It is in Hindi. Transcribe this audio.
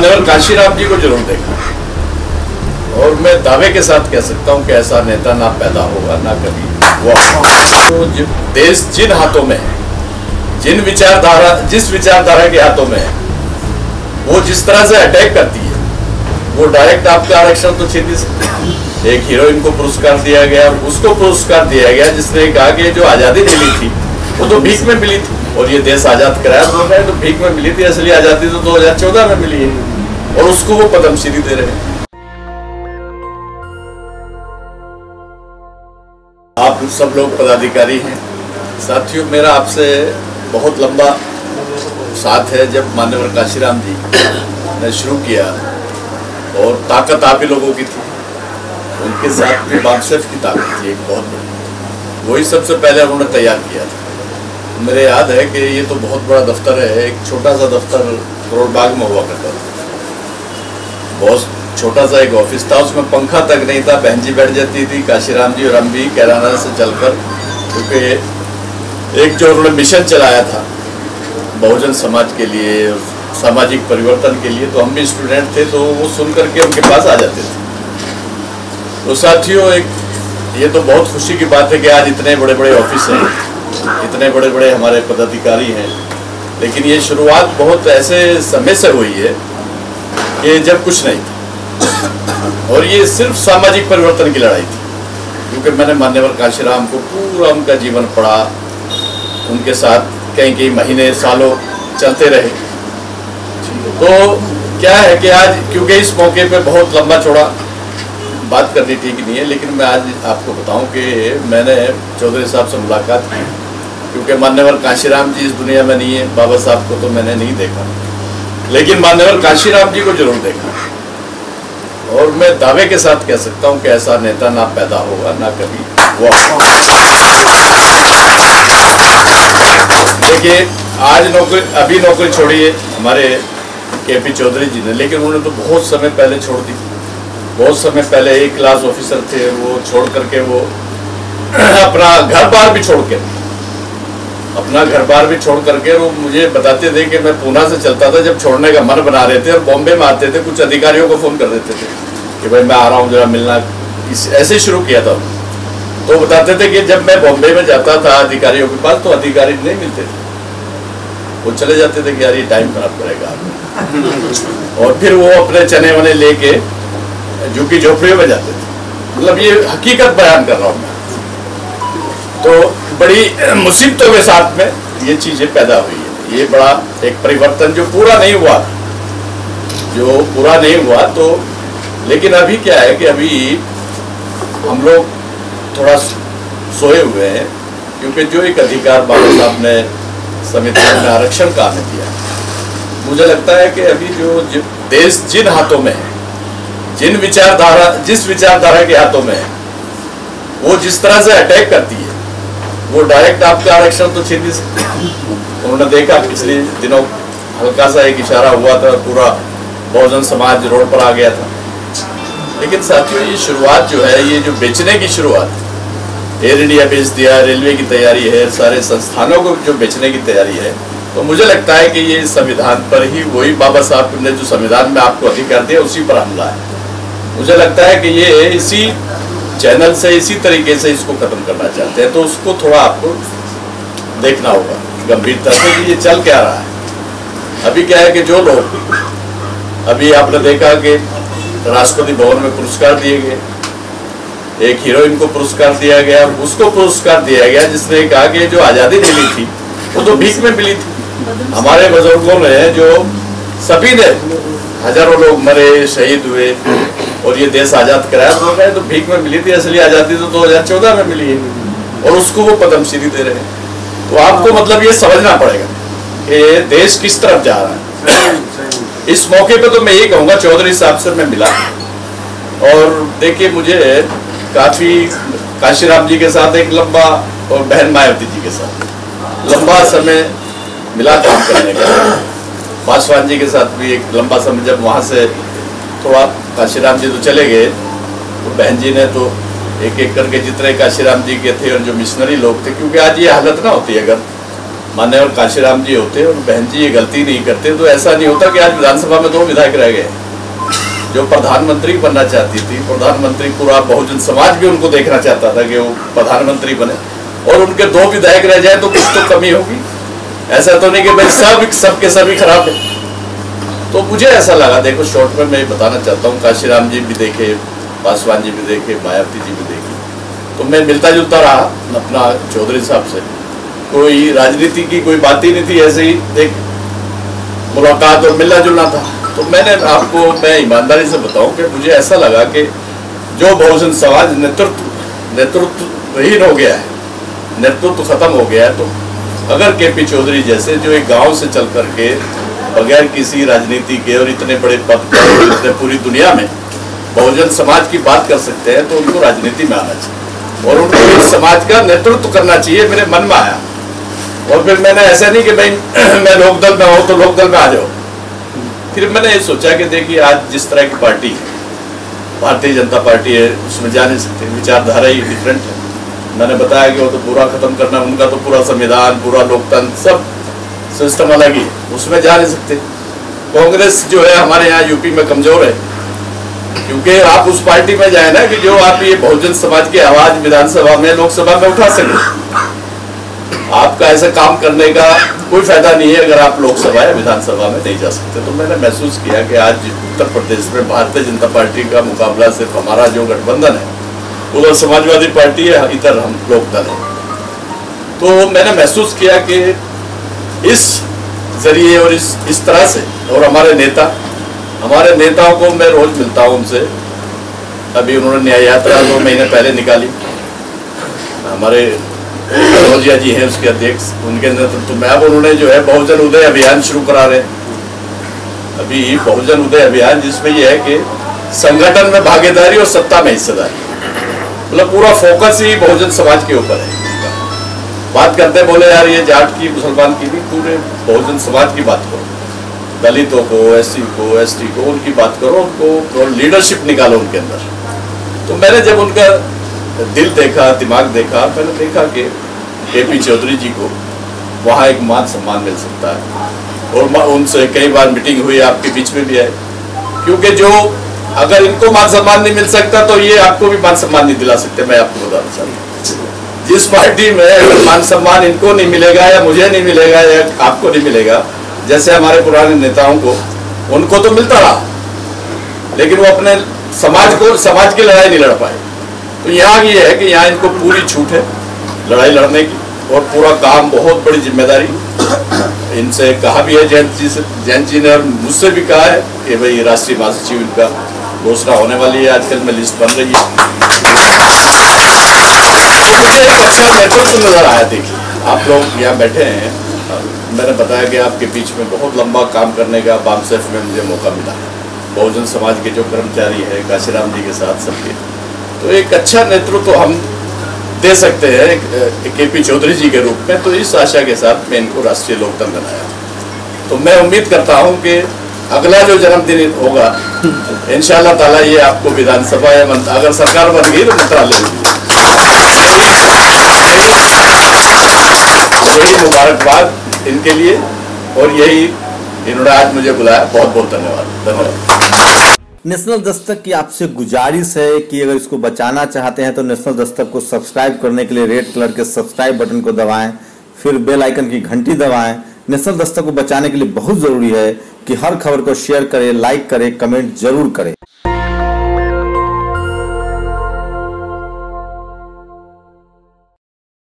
मान्यवर काशीराम जी को जरूर देखा और मैं दावे के साथ कह सकता हूं कि ऐसा नेता ना पैदा होगा ना कभी हुआ। तो देश जिन हाथों में है, जिस विचारधारा के हाथों में है, वो जिस तरह से अटैक करती है, वो डायरेक्ट आपका आरक्षण तो छीन नहीं सकती। एक हीरोइन को पुरस्कार दिया गया, उसको पुरस्कार दिया गया जिसने कहा कि जो आजादी मिली थी वो तो भीख में मिली थी, और ये देश आजाद कराया तो भीख में मिली थी, असली आजादी तो 2014 में मिली है, और उसको वो पद्मश्री दे रहे हैं। आप सब लोग पदाधिकारी हैं, साथियों, मेरा आपसे बहुत लंबा साथ है। जब मान्यवर काशीराम जी ने शुरू किया और ताकत आप ही लोगों की थी, उनके साथ भी बागसेफ की ताकत थी एक बहुत बड़ी, वही सबसे पहले उन्होंने तैयार किया था। मेरे याद है कि ये तो बहुत बड़ा दफ्तर है, एक छोटा सा दफ्तर करोड़ बाग में हुआ करता था, बहुत छोटा सा एक ऑफिस था, उसमें पंखा तक नहीं था, बहन जी बैठ जाती थी, काशीराम जी और हम भी कैराना से चलकर, क्योंकि एक जो उन्होंने मिशन चलाया था बहुजन समाज के लिए, सामाजिक परिवर्तन के लिए, तो हम भी स्टूडेंट थे, तो वो सुन करके उनके पास आ जाते थे। तो साथियों, एक ये तो बहुत खुशी की बात है कि आज इतने बड़े बड़े ऑफिस हैं, इतने बड़े बड़े हमारे पदाधिकारी हैं, लेकिन ये शुरुआत बहुत ऐसे समय से हुई है कि जब कुछ नहीं था, और ये सिर्फ सामाजिक परिवर्तन की लड़ाई थी। क्योंकि मैंने मान्यवर काशीराम को पूरा उनका जीवन पढ़ा, उनके साथ कई महीने सालों चलते रहे। तो क्या है कि आज, क्योंकि इस मौके पे बहुत लंबा चौड़ा बात करनी ठीक नहीं है, लेकिन मैं आज आपको बताऊं कि मैंने चौधरी साहब से मुलाकात की, क्योंकि मान्यवर काशीराम जी इस दुनिया में नहीं है, बाबा साहब को तो मैंने नहीं देखा, लेकिन मान्यवर काशीराम जी को जरूर देखा, और मैं दावे के साथ कह सकता हूं कि ऐसा नेता ना पैदा होगा ना कभी हुआ। देखिए, आज अभी नौकरी छोड़ी है हमारे केपी चौधरी जी ने, लेकिन उन्होंने तो बहुत समय पहले छोड़ दी। बहुत समय पहले एक क्लास ऑफिसर थे, वो छोड़ करके वो अपना घर बार भी छोड़ करके वो मुझे बताते थे कि मैं पूना से चलता था, जब छोड़ने का मन बना रहे थे और बॉम्बे में आते थे, कुछ अधिकारियों को फोन कर देते थे कि भाई मैं आ रहा हूँ, जरा मिलना। ऐसे शुरू किया था। तो बताते थे कि जब मैं बॉम्बे में जाता था अधिकारियों के पास, तो अधिकारी नहीं मिलते थे, वो चले जाते थे कि यार ये टाइम खराब करेगा, और फिर वो अपने चने वने लेके झुग्गी झोपड़ियों में जाते थे। मतलब ये हकीकत बयान कर रहा हूँ मैं। तो बड़ी मुसीबतों के साथ में ये चीजें पैदा हुई है। ये बड़ा एक परिवर्तन जो पूरा नहीं हुआ, तो लेकिन अभी क्या है कि अभी हम लोग थोड़ा सोए हुए हैं, क्योंकि जो एक अधिकार बाबा साहब ने संविधान में आरक्षण का हमें दिया, मुझे लगता है कि अभी जो देश जिन हाथों में है, जिस विचारधारा के हाथों में है, वो जिस तरह से अटैक करती है, वो डायरेक्ट आपका आरक्षण तो छीन नहीं सकती। उन्होंने देखा पिछले दिनों हल्का सा एक इशारा हुआ था, पूरा बहुजन समाज रोड पर आ गया था। लेकिन साथियों, ये शुरुआत जो है, ये जो बेचने की शुरुआत, एयर इंडिया बेच दिया, रेलवे की तैयारी है, सारे संस्थानों को जो बेचने की तैयारी है, तो मुझे लगता है कि ये संविधान पर ही, वही बाबा साहब ने जो संविधान में आपको अधिकार दिया, उसी पर हमला है। मुझे लगता है कि ये इसी चैनल से, इसी तरीके से इसको खत्म करना चाहते हैं, तो उसको थोड़ा आपको देखना होगा गंभीरता से कि ये चल क्या रहा है। अभी क्या है कि जो लोग, अभी आपने देखा कि राष्ट्रपति भवन में पुरस्कार दिए गए, एक हीरोइन को पुरस्कार दिया गया, उसको पुरस्कार दिया गया जिसने कहा कि जो आजादी मिली थी वो तो भीख में मिली थी। हमारे बुजुर्गों ने, जो सभी ने, हजारों लोग मरे, शहीद हुए, और ये देश आजाद कराया तो भीख में मिली थी, असली आजादी तो 2014 में मिली है, और उसको वो पद्मश्री दे रहे हैं। तो आपको मतलब ये समझना पड़ेगा कि देश किस तरफ जा रहा है। इस मौके पे तो मैं यही कहूँगा, चौधरी साहब से मैं मिला, और देखिए मुझे काफ़ी काशीराम जी के साथ एक लंबा, और बहन मायावती जी के साथ लंबा समय मिला काम करने का। पासवान जी के साथ भी एक लंबा समय, जब वहाँ से थोड़ा काशीराम जी तो चले गए, तो बहन जी ने तो एक एक करके जितने काशीराम जी के थे और जो मिशनरी लोग थे, क्योंकि आज ये हालत ना होती अगर मान्यवर काशीराम जी होते और बहन जी ये गलती नहीं करते तो ऐसा नहीं होता कि आज विधानसभा में 2 विधायक रह गए। जो प्रधानमंत्री बनना चाहती थी, प्रधानमंत्री पूरा बहुजन समाज भी उनको देखना चाहता था कि वो प्रधानमंत्री बने, और उनके 2 विधायक रह जाए तो कुछ तो कमी होगी। ऐसा तो नहीं कि भाई सबके सभी खराब है। तो मुझे ऐसा लगा, देखो शॉर्ट में मैं बताना चाहता हूँ, काशीराम जी भी देखे, पासवान जी भी देखे, मायावती जी भी देखी, तो मैं मिलता जुलता रहा अपना चौधरी साहब से। कोई राजनीति की कोई बात ही नहीं थी, ऐसे ही एक मुलाकात और मिलना जुलना था। तो मैं ईमानदारी से बताऊं कि मुझे ऐसा लगा कि जो बहुजन समाज नेतृत्वहीन हो गया है, नेतृत्व खत्म हो गया है, तो अगर केपी चौधरी जैसे जो एक गांव से चल करके बगैर किसी राजनीति के और इतने बड़े पद पर इतने पूरी दुनिया में बहुजन समाज की बात कर सकते हैं, तो उनको राजनीति में आना चाहिए और उनको इस समाज का नेतृत्व करना चाहिए, मेरे मन में आया। और फिर मैंने ऐसा नहीं कि भाई मैं लोकदल में हूँ तो लोकदल में आ जाओ। फिर मैंने ये सोचा कि देखिए आज जिस तरह की पार्टी है, भारतीय जनता पार्टी है, उसमें जा नहीं सकते, विचारधारा ही डिफरेंट है। मैंने बताया कि वो तो पूरा खत्म करना, उनका तो पूरा संविधान, पूरा लोकतंत्र, सब सिस्टम अलग ही, उसमें जा नहीं सकते। कांग्रेस जो है हमारे यहाँ यूपी में कमजोर है, क्योंकि आप उस पार्टी में जाए ना कि जो आप ये बहुजन समाज की आवाज विधानसभा में, लोकसभा में उठा सके। आपका ऐसा काम करने का कोई फायदा नहीं है अगर आप लोकसभा या विधानसभा में नहीं जा सकते। तो मैंने महसूस किया कि आज उत्तर प्रदेश में भारतीय जनता पार्टी का मुकाबला सिर्फ हमारा जो गठबंधन है, उधर समाजवादी पार्टी है, इधर हम लोकदल है। तो मैंने महसूस किया कि इस जरिए और इस तरह से, और हमारे नेताओं को मैं रोज मिलता हूँ उनसे। अभी उन्होंने न्याय यात्रा 2 महीने पहले निकाली, हमारे रोजिया जी हैं उसके अध्यक्ष, उनके नेतृत्व में अब उन्होंने जो है बहुजन उदय अभियान शुरू करा रहे हैं। अभी बहुजन उदय अभियान जिसमें यह है कि संगठन में भागीदारी और सत्ता में हिस्सेदारी, मतलब पूरा फोकस ही बहुजन समाज के ऊपर है। बात करते बोले यार ये जाट की, मुसलमान की नहीं, पूरे बहुजन समाज की बात करो, दलितों को, एससी को, एसटी को, उनकी बात करो, उनको और लीडरशिप निकालो उनके अंदर। तो मैंने जब उनका दिल देखा, दिमाग देखा, मैंने देखा कि केपी चौधरी जी को वहाँ एक मान सम्मान मिल सकता है। और उनसे कई बार मीटिंग हुई, आपके बीच में भी है, क्योंकि जो अगर इनको मान सम्मान नहीं मिल सकता तो ये आपको भी मान सम्मान नहीं दिला सकते। मैं आपको बताना चाहता हूँ, जिस पार्टी में अगर मान सम्मान इनको नहीं मिलेगा या मुझे नहीं मिलेगा या आपको नहीं मिलेगा, जैसे हमारे पुराने नेताओं को, उनको तो मिलता रहा, लेकिन वो अपने समाज की लड़ाई नहीं लड़ पाए। तो यहाँ ये है कि यहाँ इनको पूरी छूट है लड़ाई लड़ने की, और पूरा काम, बहुत बड़ी जिम्मेदारी। इनसे कहा भी है जयंत जी ने, और मुझसे भी कहा है कि भाई राष्ट्रीय महासचिव इनका घोषणा होने वाली है, आजकल में लिस्ट बन रही है। तो मुझे एक अच्छा नेतृत्व नजर आया। देखिए आप लोग यहाँ बैठे हैं, मैंने बताया कि आपके बीच में बहुत लंबा काम करने का बामसेफ में मुझे मौका मिला, बहुजन समाज के जो कर्मचारी है, काशीराम जी के साथ सबके, तो एक अच्छा नेतृत्व हम दे सकते हैं केपी चौधरी जी के रूप में। तो इस आशा के साथ मैं इनको राष्ट्रीय लोकदल बनाया। तो मैं उम्मीद करता हूं कि अगला जो जन्मदिन होगा इंशाअल्लाह ताला ये आपको विधानसभा या अगर सरकार बन गई तो मंत्रालय यही मुबारकबाद इनके लिए, और यही इन्होंने आज मुझे बुलाया। बहुत बहुत धन्यवाद। नेशनल दस्तक की आपसे गुजारिश है कि अगर इसको बचाना चाहते हैं तो नेशनल दस्तक को सब्सक्राइब करने के लिए रेड कलर के सब्सक्राइब बटन को दबाएं, फिर बेल आइकन की घंटी दबाएं। नेशनल दस्तक को बचाने के लिए बहुत जरूरी है कि हर खबर को शेयर करें, लाइक करें, कमेंट जरूर करें।